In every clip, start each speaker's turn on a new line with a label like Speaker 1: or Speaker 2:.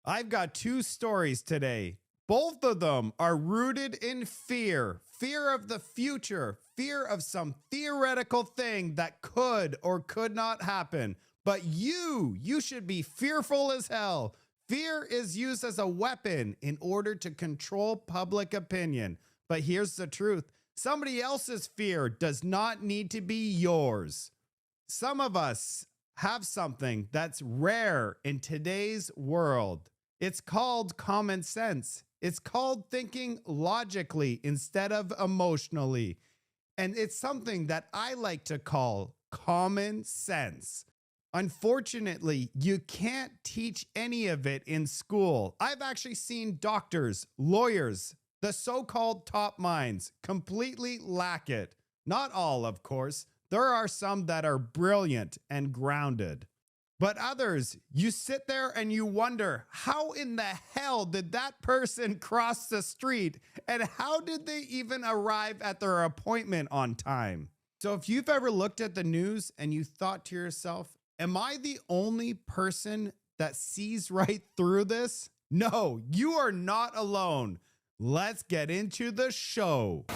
Speaker 1: I've got two stories today. Both of them are rooted in fear. Fear of the future. Fear of some theoretical thing that could or could not happen. But you should be fearful as hell. Fear is used as a weapon in order to control public opinion. But here's the truth. Somebody else's fear does not need to be yours. Some of us have something that's rare in today's world. It's called common sense. It's called thinking logically instead of emotionally. And it's something that I like to call common sense. Unfortunately, you can't teach any of it in school. I've actually seen doctors, lawyers, the so-called top minds completely lack it. Not all, of course. There are some that are brilliant and grounded. But others, you sit there and you wonder, how in the hell did that person cross the street? And how did they even arrive at their appointment on time? So if you've ever looked at the news and you thought to yourself, am I the only person that sees right through this? No, you are not alone. Let's get into the show.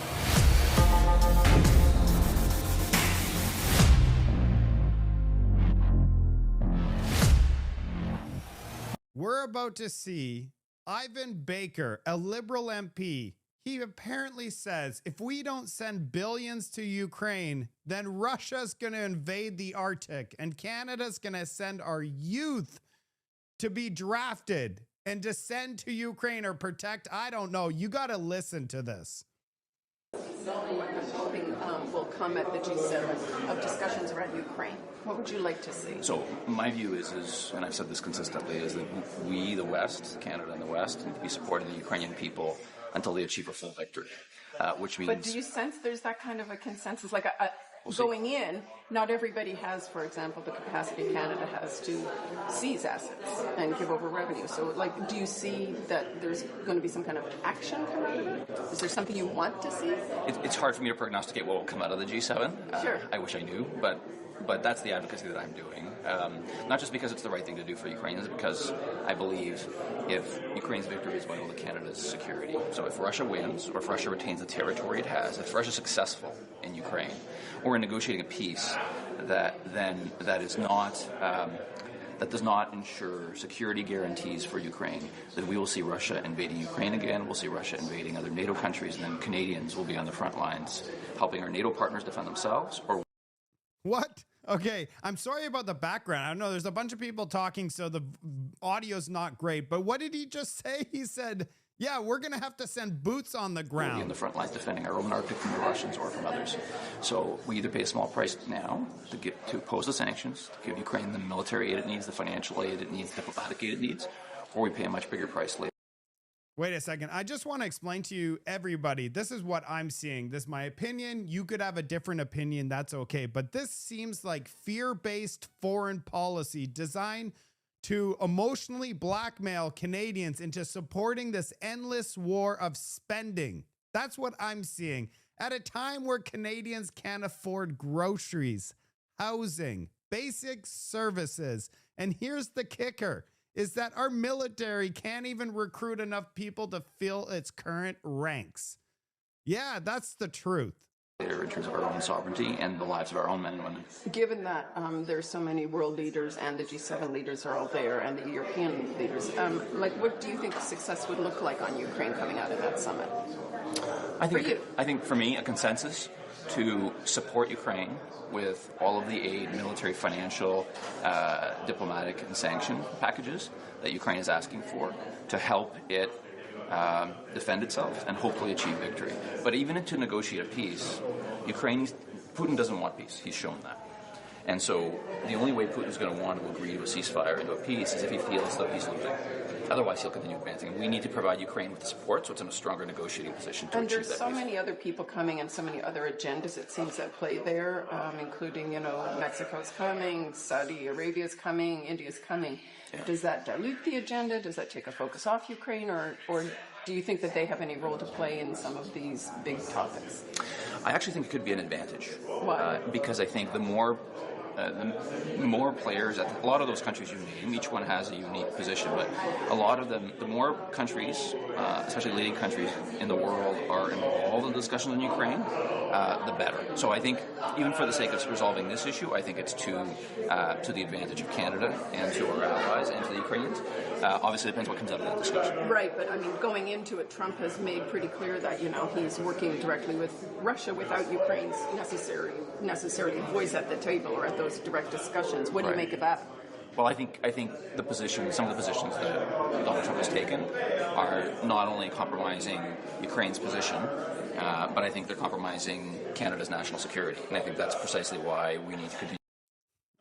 Speaker 1: We're about to see Ivan Baker, a Liberal MP. He apparently says if we don't send billions to Ukraine, then Russia's going to invade the Arctic and Canada's going to send our youth to be drafted and to send to Ukraine or protect. I don't know. You got to listen to this.
Speaker 2: Hoping will come at the G7 of discussions around Ukraine. What would you like to see?
Speaker 3: So my view is, and I've said this consistently, is that we, the West, Canada and the West, need to be supporting the Ukrainian people until they achieve a full victory, which means...
Speaker 2: But do you sense there's that kind of a consensus? Like going in, not everybody has, for example, the capacity Canada has to seize assets and give over revenue. So, like, do you see that there's going to be some kind of action coming out of it? Is there something you want to see?
Speaker 3: It's hard for me to prognosticate what will come out of the G7.
Speaker 2: Sure.
Speaker 3: I wish I knew, but that's the advocacy that I'm doing. Not just because it's the right thing to do for Ukrainians, because I believe if Ukraine's victory is vital to Canada's security. So if Russia wins, or if Russia retains the territory it has, if Russia's successful in Ukraine, or in negotiating a peace that does not ensure security guarantees for Ukraine, then we will see Russia invading Ukraine again, we'll see Russia invading other NATO countries, and then Canadians will be on the front lines helping our NATO partners defend themselves. Or
Speaker 1: what? Okay, I'm sorry about the background. I don't know, there's a bunch of people talking, so the audio's not great. But what did he just say? He said, yeah, we're going to have to send boots on the ground.
Speaker 3: We'll be on the front lines defending our own Arctic from the Russians or from others. So we either pay a small price now to oppose the sanctions, to give Ukraine the military aid it needs, the financial aid it needs, the diplomatic aid it needs, or we pay a much bigger price later.
Speaker 1: Wait a second. I just want to explain to you, everybody, this is what I'm seeing. This is my opinion. You could have a different opinion. That's okay. But this seems like fear-based foreign policy designed to emotionally blackmail Canadians into supporting this endless war of spending. That's what I'm seeing. At a time where Canadians can't afford groceries, housing, basic services. And here's the kicker, is that our military can't even recruit enough people to fill its current ranks. Yeah, that's the truth.
Speaker 3: In terms of our own sovereignty and the lives of our own men and women.
Speaker 2: Given that there's so many world leaders and the G7 leaders are all there and the European leaders, what do you think success would look like on Ukraine coming out of that summit?
Speaker 3: I think for me, a consensus to support Ukraine with all of the aid, military, financial, diplomatic, and sanction packages that Ukraine is asking for to help it defend itself and hopefully achieve victory. But even to negotiate a peace, Putin doesn't want peace. He's shown that. And so the only way Putin's going to want to agree to a ceasefire and to a peace is if he feels that he's losing. Otherwise, he'll continue advancing. We need to provide Ukraine with the support so it's in a stronger negotiating position to achieve that peace.
Speaker 2: And there's so many other people coming and so many other agendas, it seems, at play there, including, Mexico's coming, Saudi Arabia's coming, India's coming. Yeah. Does that dilute the agenda? Does that take a focus off Ukraine? Or do you think that they have any role to play in some of these big topics?
Speaker 3: I actually think it could be an advantage.
Speaker 2: Why?
Speaker 3: Because I think the more the more players, a lot of those countries you name, each one has a unique position, but a lot of them, the more countries, especially leading countries in the world, are involved in discussions on Ukraine, the better. So I think, even for the sake of resolving this issue, I think it's to the advantage of Canada and to our allies and to the Ukrainians. Obviously, it depends what comes out of that discussion.
Speaker 2: Right, but I mean, going into it, Trump has made pretty clear that, he's working directly with Russia without Ukraine's necessarily voice at the table or at those direct discussions. What do you make of that?
Speaker 3: Well, I think some of the positions that Donald Trump has taken are not only compromising Ukraine's position, but I think they're compromising Canada's national security. And I think that's precisely why we need to continue.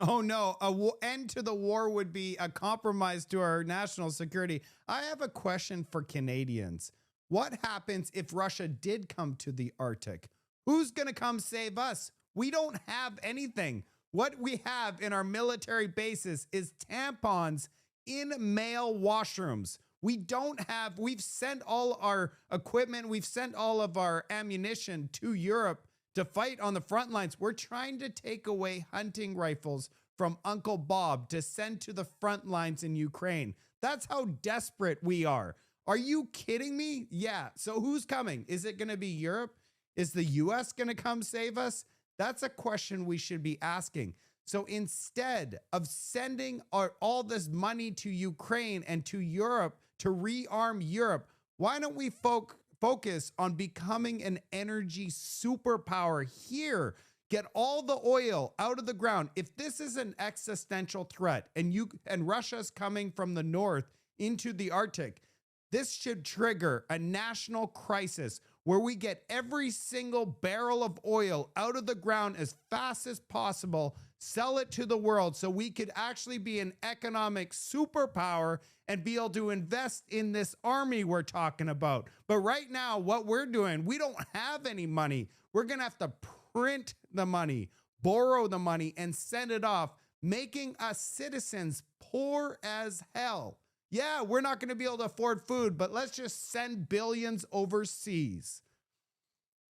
Speaker 1: Oh, no. An end to the war would be a compromise to our national security. I have a question for Canadians. What happens if Russia did come to the Arctic? Who's going to come save us? We don't have anything. What we have in our military bases is tampons in male washrooms. We've sent all our equipment, we've sent all of our ammunition to Europe to fight on the front lines. We're trying to take away hunting rifles from Uncle Bob to send to the front lines in Ukraine. That's how desperate we are. Are you kidding me? Yeah. So who's coming? Is it going to be Europe? Is the US going to come save us? That's a question we should be asking. So instead of sending all this money to Ukraine and to Europe to rearm Europe, why don't we focus on becoming an energy superpower here? Get all the oil out of the ground. If this is an existential threat and Russia's coming from the north into the Arctic, this should trigger a national crisis where we get every single barrel of oil out of the ground as fast as possible, sell it to the world so we could actually be an economic superpower and be able to invest in this army we're talking about. But right now, what we're doing, we don't have any money. We're going to have to print the money, borrow the money, and send it off, making us citizens poor as hell. Yeah, we're not going to be able to afford food, but let's just send billions overseas.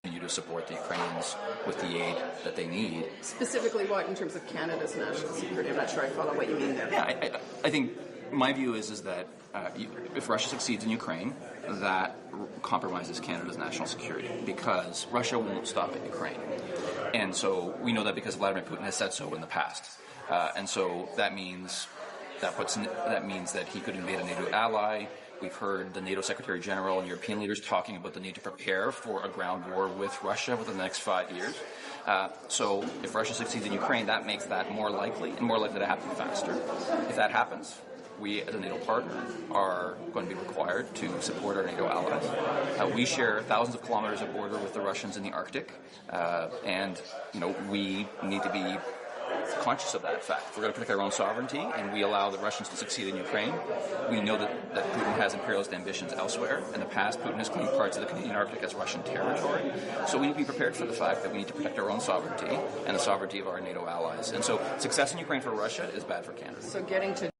Speaker 3: Continue to support the Ukrainians with the aid that they need.
Speaker 2: Specifically what in terms of Canada's national security? I'm not sure I follow what you mean there.
Speaker 3: Yeah, I think my view is that if Russia succeeds in Ukraine, that compromises Canada's national security because Russia won't stop at Ukraine. And so we know that because Vladimir Putin has said so in the past. And so that means that he could invade a NATO ally. We've heard the NATO Secretary General and European leaders talking about the need to prepare for a ground war with Russia within the next 5 years. So if Russia succeeds in Ukraine, that makes that more likely and more likely to happen faster. If that happens, we as a NATO partner are going to be required to support our NATO allies. We share thousands of kilometers of border with the Russians in the Arctic, and we need to be conscious of that fact. If we're going to protect our own sovereignty and we allow the Russians to succeed in Ukraine, we know that Putin has imperialist ambitions elsewhere. In the past, Putin has claimed parts of the Canadian Arctic as Russian territory. So we need to be prepared for the fact that we need to protect our own sovereignty and the sovereignty of our NATO allies. And so success in Ukraine for Russia is bad for Canada.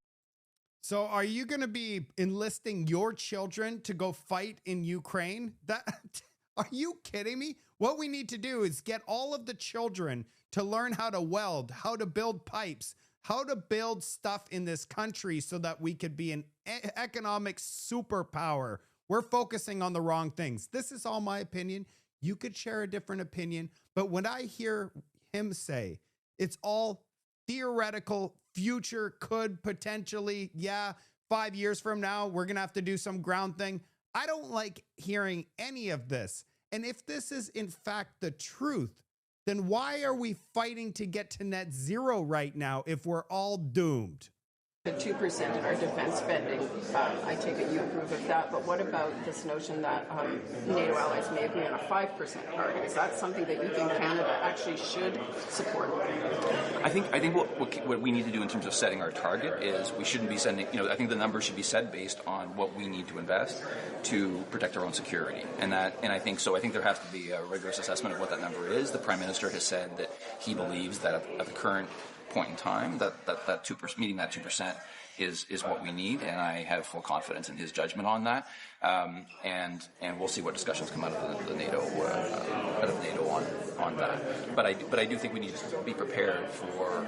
Speaker 1: So are you going to be enlisting your children to go fight in Ukraine? Are you kidding me? What we need to do is get all of the children to learn how to weld, how to build pipes, how to build stuff in this country so that we could be an economic superpower. We're focusing on the wrong things. This is all my opinion. You could share a different opinion. But when I hear him say it's all theoretical, future, could potentially, 5 years from now, we're going to have to do some ground thing. I don't like hearing any of this. And if this is in fact the truth, then why are we fighting to get to net zero right now if we're all doomed?
Speaker 2: The 2% in our defense spending, I take it you approve of that, but what about this notion that NATO allies may agree on a 5% target? Is that something that you think Canada actually should support?
Speaker 3: I think what we need to do in terms of setting our target is we shouldn't be sending, I think the number should be set based on what we need to invest to protect our own security. And I think there has to be a rigorous assessment of what that number is. The Prime Minister has said that he believes that at the current point in time that 2%, meeting that 2% is what we need, and I have full confidence in his judgment on that. And we'll see what discussions come out of the NATO on that. But I do think we need to be prepared for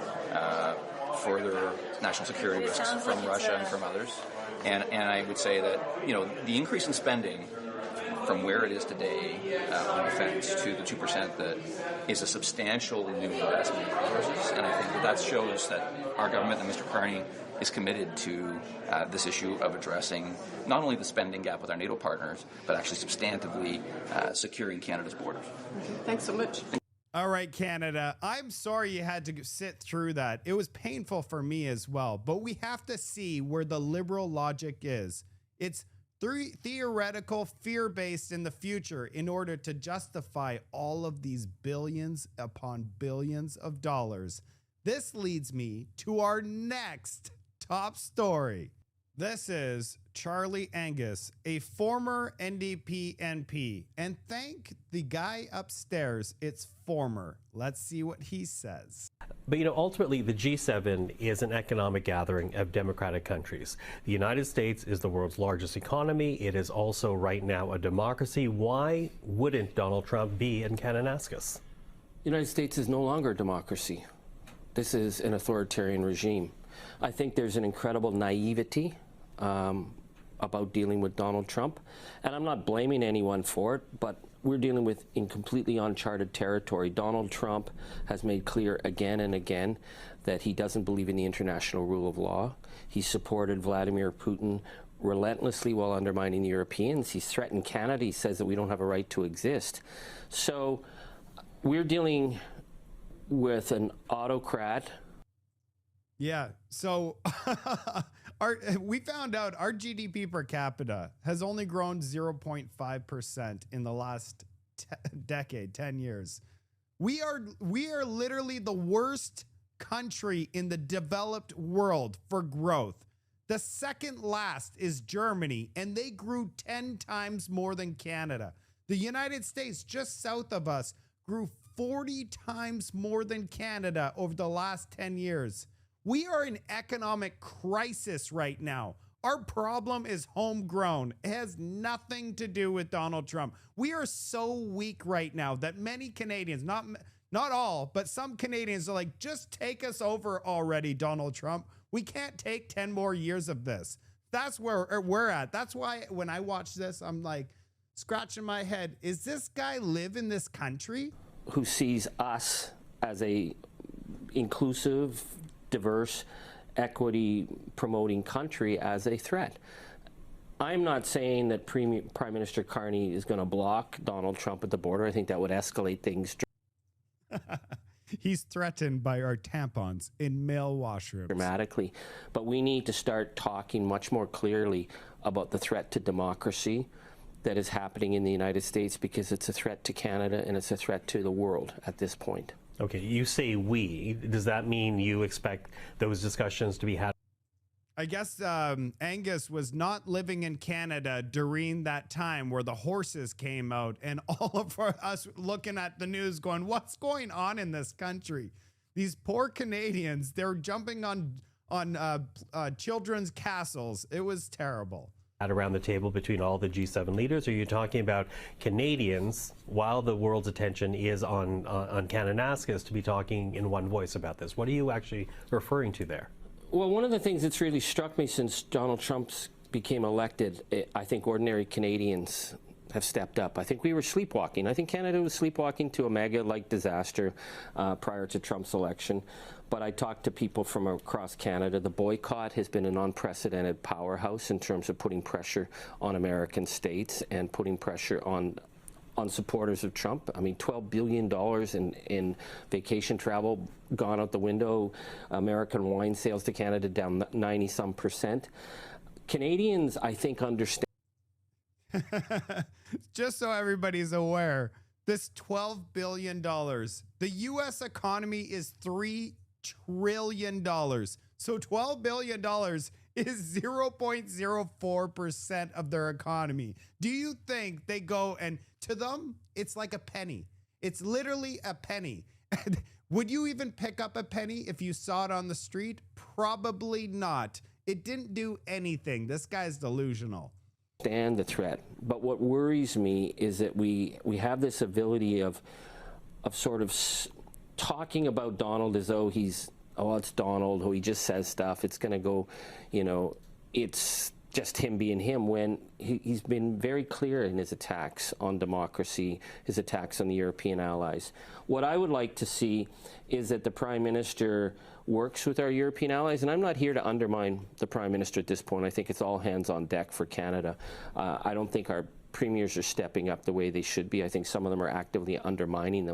Speaker 3: further national security risks from Russia and from others. And I would say that the increase in spending from where it is today on defense to the 2% that is a substantial new investment in resources. And I think that shows that our government and Mr. Carney is committed to this issue of addressing not only the spending gap with our NATO partners, but actually substantively securing Canada's borders.
Speaker 2: Okay, thanks so much.
Speaker 1: All right, Canada, I'm sorry you had to sit through that. It was painful for me as well, but we have to see where the liberal logic is. It's theoretical, fear-based in the future in order to justify all of these billions upon billions of dollars. This leads me to our next top story. This is Charlie Angus, a former NDP MP. And thank the guy upstairs, it's former. Let's see what he says.
Speaker 4: But ultimately the G7 is an economic gathering of democratic countries. The United States is the world's largest economy. It is also right now a democracy. Why wouldn't Donald Trump be in Kananaskis?
Speaker 5: The United States is no longer a democracy. This is an authoritarian regime. I think there's an incredible naivety about dealing with Donald Trump. And I'm not blaming anyone for it, but we're dealing with in completely uncharted territory. Donald Trump has made clear again and again that he doesn't believe in the international rule of law. He supported Vladimir Putin relentlessly while undermining the Europeans. He's threatened Canada. He says that we don't have a right to exist. So we're dealing with an autocrat.
Speaker 1: Yeah, so we found out our GDP per capita has only grown 0.5% in the last decade, 10 years. We are literally the worst country in the developed world for growth. The second last is Germany, and they grew 10 times more than Canada. The United States, just south of us, grew 40 times more than Canada over the last 10 years. We are in economic crisis right now. Our problem is homegrown. It has nothing to do with Donald Trump. We are so weak right now that many Canadians, not all, but some Canadians are like, just take us over already, Donald Trump. We can't take 10 more years of this. That's where we're at. That's why when I watch this, I'm like scratching my head. Is this guy live in this country?
Speaker 5: Who sees us as a inclusive, diverse, equity promoting country as a threat. I'm not saying that Prime Minister Carney is going to block Donald Trump at the border. I think that would escalate things.
Speaker 1: He's threatened by our tampons in male washrooms.
Speaker 5: Dramatically. But we need to start talking much more clearly about the threat to democracy that is happening in the United States, because it's a threat to Canada and it's a threat to the world at this point.
Speaker 4: Okay, you say we. Does that mean you expect those discussions to be had?
Speaker 1: I guess Angus was not living in Canada during that time where the horses came out and all of us looking at the news going, what's going on in this country? These poor Canadians, they're jumping on children's castles. It was terrible.
Speaker 4: Around the table between all the G7 leaders? Are you talking about Canadians, while the world's attention is on Kananaskis, to be talking in one voice about this? What are you actually referring to there?
Speaker 5: Well, one of the things that's really struck me since Donald Trump became elected, I think ordinary Canadians have stepped up. I think we were sleepwalking. I think Canada was sleepwalking to a mega-like disaster prior to Trump's election. But I talked to people from across Canada. The boycott has been an unprecedented powerhouse in terms of putting pressure on American states and putting pressure on supporters of Trump. I mean, $12 billion in vacation travel gone out the window. American wine sales to Canada down 90-some%. Canadians, I think, understand.
Speaker 1: Just so everybody's aware, this $12 billion, the U.S. economy is $3 trillion. So $12 billion is 0.04% of their economy. Do you think they go and to them, it's like a penny. It's literally a penny. Would you even pick up a penny if you saw it on the street? Probably not. It didn't do anything. This guy's delusional.
Speaker 5: Stand the threat. But what worries me is that we have this ability of sort of talking about Donald as though he's, oh, it's Donald, who he just says stuff. It's going to go, you know, it's just him being him, when he's been very clear in his attacks on democracy, his attacks on the European allies. What I would like to see is that the Prime Minister works with our European allies, and I'm not here to undermine the Prime Minister at this point. I think it's all hands on deck for Canada. I don't think our premiers are stepping up the way they should be. I think some of them are actively undermining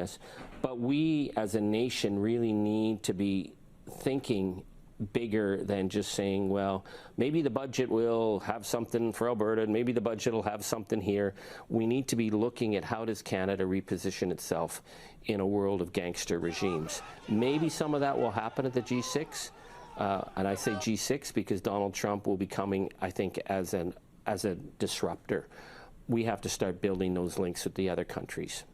Speaker 5: us. But we as a nation really need to be thinking bigger than just saying, well, maybe the budget will have something for Alberta, and maybe the budget will have something here. We need to be looking at how does Canada reposition itself in a world of gangster regimes. Maybe some of that will happen at the G6, and I say G6 because Donald Trump will be coming, I think, as a disruptor. We have to start building those links with the other countries.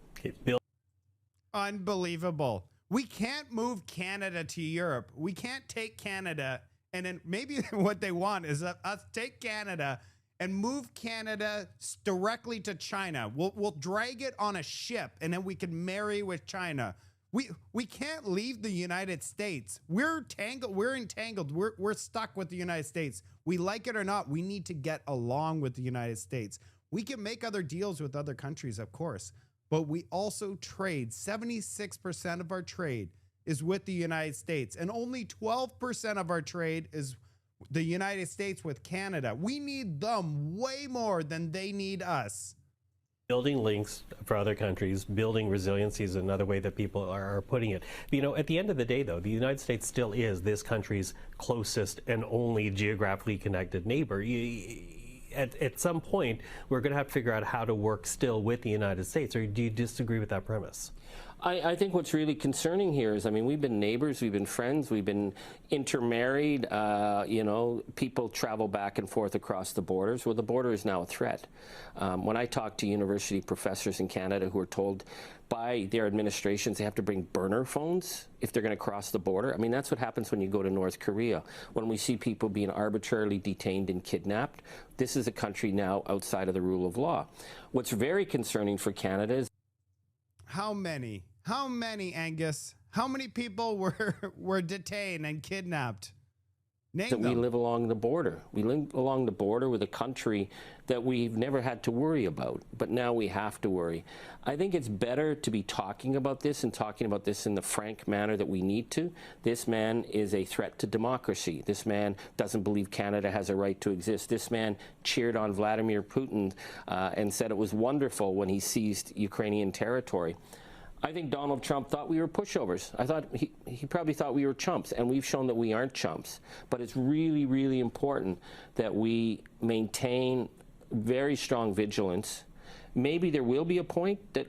Speaker 1: Unbelievable. We can't move Canada to Europe. We can't take Canada, and then maybe what they want is us take Canada and move Canada directly to China. We'll drag it on a ship, and then we can marry with China. We can't leave the United States. We're entangled. We're stuck with the United States. We like it or not, we need to get along with the United States. We can make other deals with other countries, of course, but we also trade. 76% of our trade is with the United States, and only 12% of our trade is the United States with Canada. We need them way more than they need us.
Speaker 4: Building links for other countries, building resiliency is another way that people are putting it. You know, at the end of the day, though, the United States still is this country's closest and only geographically connected neighbor. At some point, we're going to have to figure out how to work still with the United States, or do you disagree with that premise?
Speaker 5: I think what's really concerning here is, I mean, we've been neighbors, we've been friends, we've been intermarried, you know, people travel back and forth across the borders. Well, the border is now a threat. When I talk to university professors in Canada who are told by their administrations they have to bring burner phones if they're going to cross the border, I mean, that's what happens when you go to North Korea. When we see people being arbitrarily detained and kidnapped, this is a country now outside of the rule of law. What's very concerning for Canada is
Speaker 1: How many, Angus? How many people were detained and kidnapped? Name
Speaker 5: that
Speaker 1: them.
Speaker 5: we live along the border. We live along the border with a country that we've never had to worry about, but now we have to worry. I think it's better to be talking about this and talking about this in the frank manner that we need to. This man is a threat to democracy. This man doesn't believe Canada has a right to exist. This man cheered on Vladimir Putin and said it was wonderful when he seized Ukrainian territory. I think Donald Trump thought we were pushovers. I thought he probably thought we were chumps, and we've shown that we aren't chumps. But it's really, really important that we maintain very strong vigilance. Maybe there will be a point that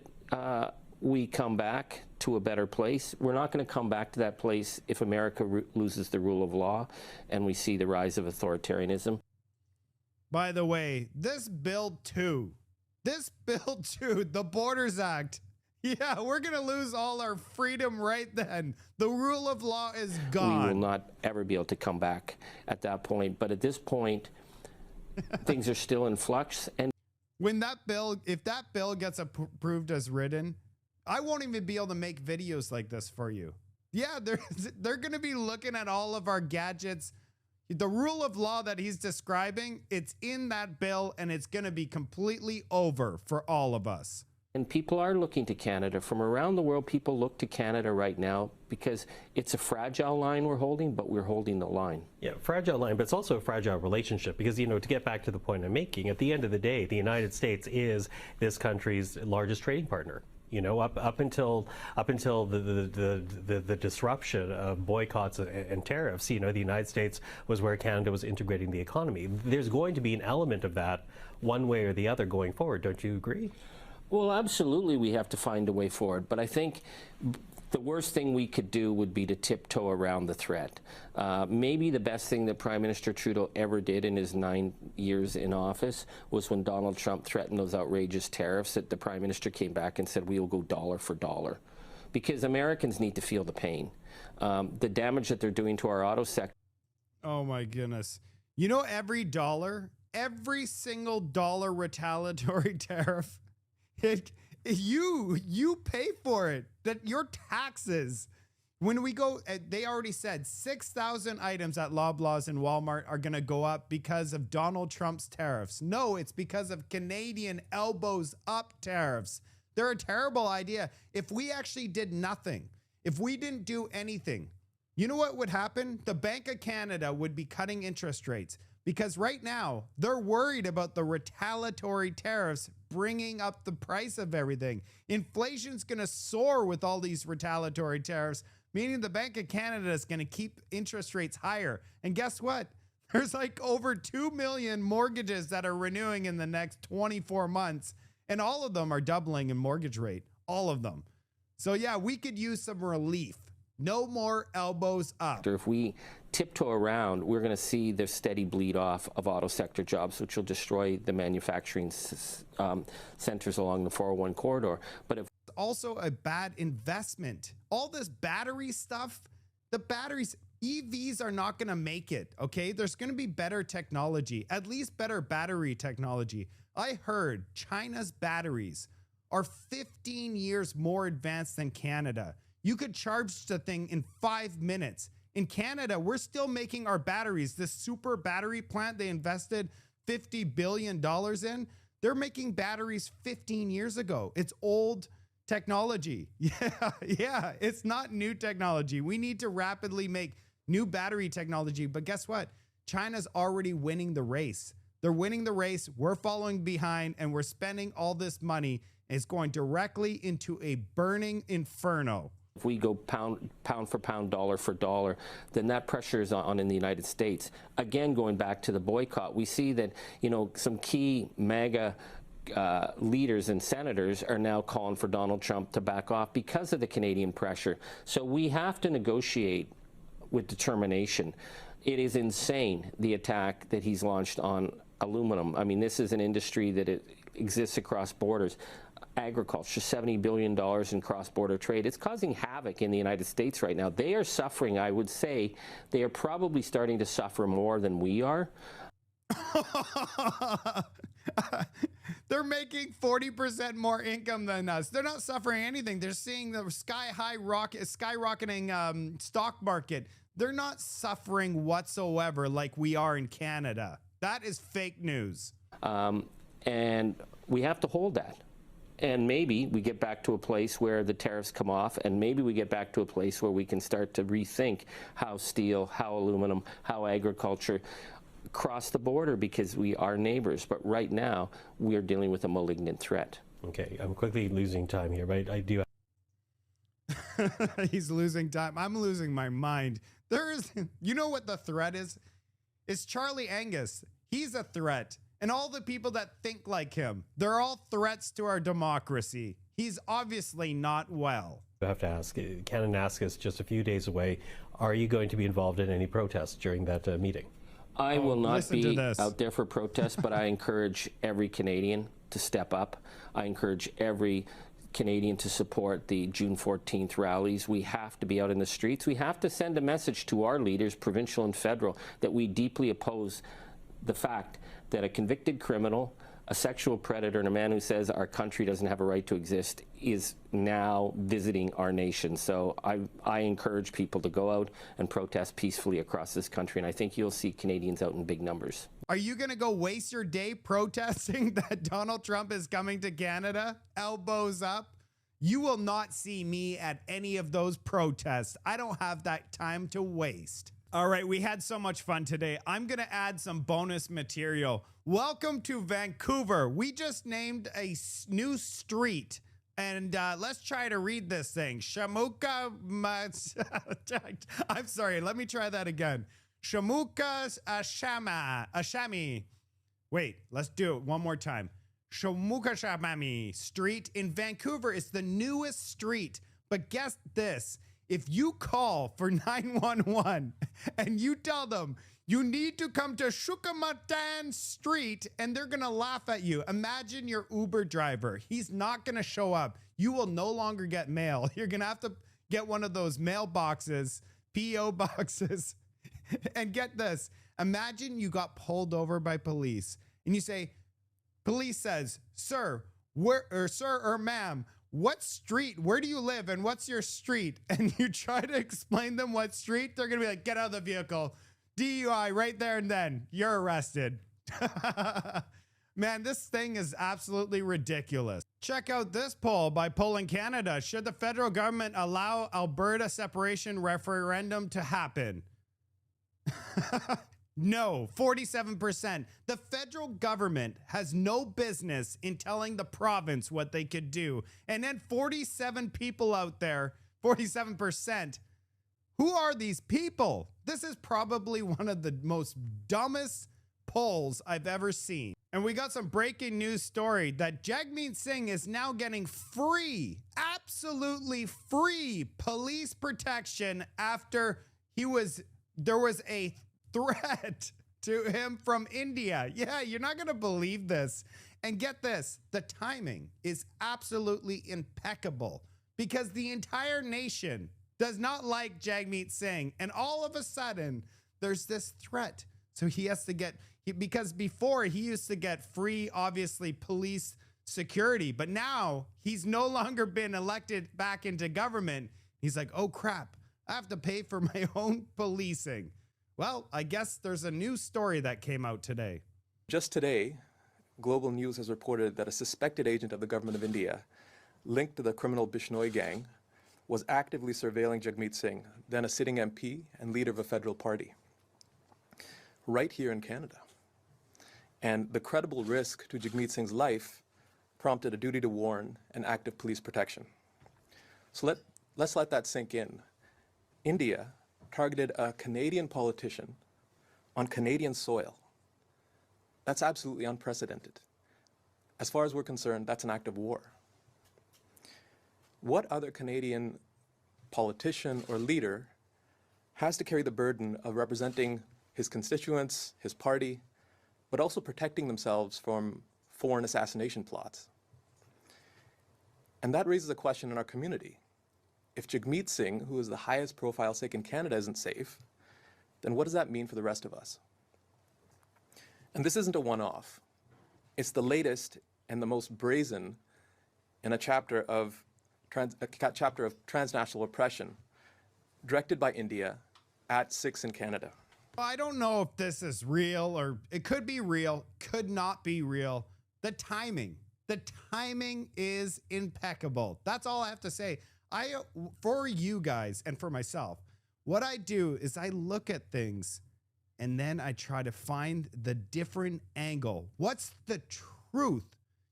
Speaker 5: we come back to a better place. We're not going to come back to that place if America loses the rule of law and we see the rise of authoritarianism.
Speaker 1: By the way, this bill 2, the Borders Act, yeah, we're going to lose all our freedom right then. The rule of law is gone.
Speaker 5: We will not ever be able to come back at that point. But at this point, things are still in flux. And
Speaker 1: when that bill, if that bill gets approved as written, I won't even be able to make videos like this for you. Yeah, they're going to be looking at all of our gadgets. The rule of law that he's describing, it's in that bill, and it's going to be completely over for all of us.
Speaker 5: And people are looking to Canada. From around the world, people look to Canada right now because it's a fragile line we're holding, but we're holding the line.
Speaker 4: Yeah, fragile line, but it's also a fragile relationship because, you know, to get back to the point I'm making, at the end of the day, the United States is this country's largest trading partner. You know, up until the disruption of boycotts and tariffs, you know, the United States was where Canada was integrating the economy. There's going to be an element of that one way or the other going forward. Don't you agree?
Speaker 5: Well, absolutely, we have to find a way forward. But I think the worst thing we could do would be to tiptoe around the threat. Maybe the best thing that Prime Minister Trudeau ever did in his 9 years in office was when Donald Trump threatened those outrageous tariffs that the Prime Minister came back and said, we will go dollar for dollar. Because Americans need to feel the pain. The damage that they're doing to our auto sector.
Speaker 1: Oh my goodness. You know, every single dollar retaliatory tariff, you pay for it. That your taxes. When we go, they already said 6,000 items at Loblaws and Walmart are going to go up because of Donald Trump's tariffs. No, it's because of Canadian elbows up tariffs. They're a terrible idea. If we actually did nothing, if we didn't do anything, you know what would happen? The Bank of Canada would be cutting interest rates because right now they're worried about the retaliatory tariffs bringing up the price of everything. Inflation's going to soar with all these retaliatory tariffs, meaning the Bank of Canada is going to keep interest rates higher. And guess what? There's like over 2 million mortgages that are renewing in the next 24 months, and all of them are doubling in mortgage rate. All of them. So yeah, we could use some relief. No more elbows up.
Speaker 5: If we tiptoe around, we're going to see the steady bleed off of auto sector jobs, which will destroy the manufacturing centers along the 401 corridor. But if
Speaker 1: also a bad investment. All this battery stuff, the batteries, EVs are not going to make it, okay? There's going to be better technology, at least better battery technology. I heard China's batteries are 15 years more advanced than Canada. You could charge the thing in 5 minutes. In Canada, we're still making our batteries. This super battery plant they invested $50 billion in, they're making batteries 15 years ago. It's old technology. Yeah, it's not new technology. We need to rapidly make new battery technology. But guess what? China's already winning the race. They're winning the race. We're following behind and we're spending all this money. It's going directly into a burning inferno.
Speaker 5: If we go pound for pound, dollar for dollar, then that pressure is on in the United States. Again, going back to the boycott, we see that, you know, some key MAGA leaders and senators are now calling for Donald Trump to back off because of the Canadian pressure. So we have to negotiate with determination. It is insane, the attack that he's launched on aluminum. I mean, this is an industry that it exists across borders. Agriculture, $70 billion in cross-border trade. It's causing havoc in the United States right now. They are suffering, I would say, they are probably starting to suffer more than we are.
Speaker 1: They're making 40% more income than us. They're not suffering anything. They're seeing the skyrocketing stock market. They're not suffering whatsoever like we are in Canada. That is fake news.
Speaker 5: And we have to hold that. And maybe we get back to a place where the tariffs come off, and maybe we get back to a place where we can start to rethink how steel, how aluminum, how agriculture cross the border because we are neighbors. But right now, we are dealing with a malignant threat.
Speaker 4: Okay, I'm quickly losing time here, but I do.
Speaker 1: He's losing time. I'm losing my mind. You know what the threat is? It's Charlie Angus. He's a threat. And all the people that think like him, they're all threats to our democracy. He's obviously not well.
Speaker 4: I have to ask, Cannon asked us just a few days away, are you going to be involved in any protests during that meeting?
Speaker 5: I will not be out there for protests, but I encourage every Canadian to step up. I encourage every Canadian to support the June 14th rallies. We have to be out in the streets. We have to send a message to our leaders, provincial and federal, that we deeply oppose the fact that a convicted criminal, a sexual predator, and a man who says our country doesn't have a right to exist is now visiting our nation. So I encourage people to go out and protest peacefully across this country, and I think you'll see Canadians out in big numbers.
Speaker 1: Are you going to go waste your day protesting that Donald Trump is coming to Canada? Elbows up? You will not see me at any of those protests. I don't have that time to waste. All right, we had so much fun today. I'm going to add some bonus material. Welcome to Vancouver. We just named a new street. And let's try to read this thing. Shamuka. I'm sorry. Let me try that again. Shamuka Ashami. Wait, let's do it one more time. Shamuka Shamami Street in Vancouver is the newest street. But guess this. If you call for 911 and you tell them you need to come to Shukamatan Street, and they're going to laugh at you. Imagine your Uber driver. He's not going to show up. You will no longer get mail. You're going to have to get one of those mailboxes, P.O. boxes, And get this. Imagine you got pulled over by police and you say, police says, sir, sir or ma'am, what street, where do you live and what's your street? And you try to explain them what street, they're going to be like, get out of the vehicle. DUI right there and then. You're arrested. Man, this thing is absolutely ridiculous. Check out this poll by Polling Canada. Should the federal government allow Alberta separation referendum to happen? No, 47%. The federal government has no business in telling the province what they could do. And then 47 people out there, 47%. Who are these people? This is probably one of the most dumbest polls I've ever seen. And we got some breaking news story that Jagmeet Singh is now getting free, absolutely free police protection after there was a threat to him from India. Yeah, you're not going to believe this. And get this, the timing is absolutely impeccable because the entire nation does not like Jagmeet Singh. And all of a sudden, there's this threat. So he has to get, because before he used to get free, obviously, police security, but now he's no longer been elected back into government. He's like, oh crap, I have to pay for my own policing. Well, I guess there's a new story that came out today.
Speaker 6: Just today, Global News has reported that a suspected agent of the government of India linked to the criminal Bishnoi gang was actively surveilling Jagmeet Singh, then a sitting MP and leader of a federal party, right here in Canada. And the credible risk to Jagmeet Singh's life prompted a duty to warn and active police protection. So let's let that sink in. India targeted a Canadian politician on Canadian soil. That's absolutely unprecedented. As far as we're concerned, that's an act of war. What other Canadian politician or leader has to carry the burden of representing his constituents, his party, but also protecting themselves from foreign assassination plots? And that raises a question in our community. If Jagmeet Singh, who is the highest profile Sikh in Canada, isn't safe, then what does that mean for the rest of us? And this isn't a one-off. It's the latest and the most brazen in a chapter of transnational oppression directed by India at Sikhs in Canada.
Speaker 1: I don't know if this is real, or it could be real, could not be real. The timing is impeccable. That's all I have to say. For you guys and for myself, what I do is I look at things and then I try to find the different angle. What's the truth?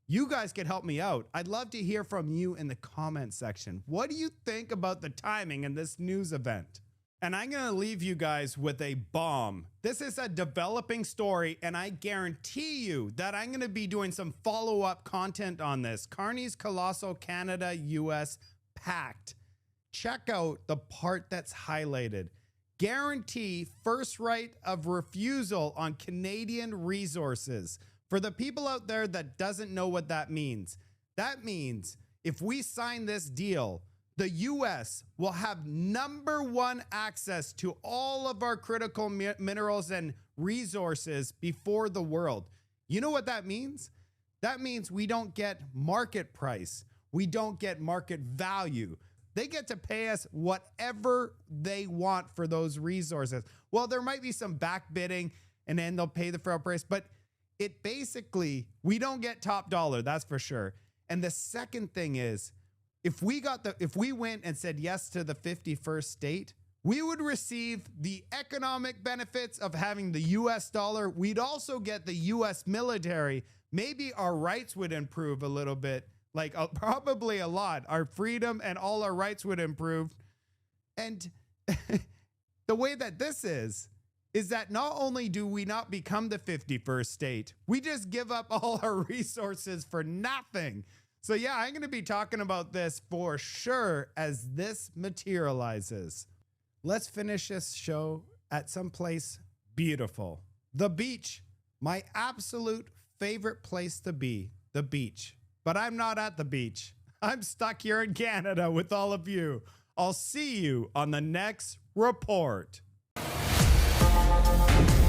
Speaker 1: You guys can help me out. I'd love to hear from you in the comment section. What do you think about the timing in this news event? And I'm going to leave you guys with a bomb. This is a developing story, and I guarantee you that I'm going to be doing some follow-up content on this. Carney's Colossal Canada-US Pact. Check out the part that's highlighted. Guarantee first right of refusal on Canadian resources. For the people out there that doesn't know what that means if we sign this deal, the US will have #1 access to all of our critical minerals and resources before the world. You know what that means? That means we don't get market price. We don't get market value. They get to pay us whatever they want for those resources. Well, there might be some back bidding and then they'll pay the fair price, but it basically, we don't get top dollar, that's for sure. And the second thing is, if we went and said yes to the 51st state, we would receive the economic benefits of having the US dollar. We'd also get the US military. Maybe our rights would improve a little bit, like probably a lot. Our freedom and all our rights would improve. And the way that this is that not only do we not become the 51st state, we just give up all our resources for nothing. So yeah, I'm going to be talking about this for sure as this materializes. Let's finish this show at some place beautiful. The beach. My absolute favorite place to be, the beach. But I'm not at the beach. I'm stuck here in Canada with all of you. I'll see you on the next report. Bye.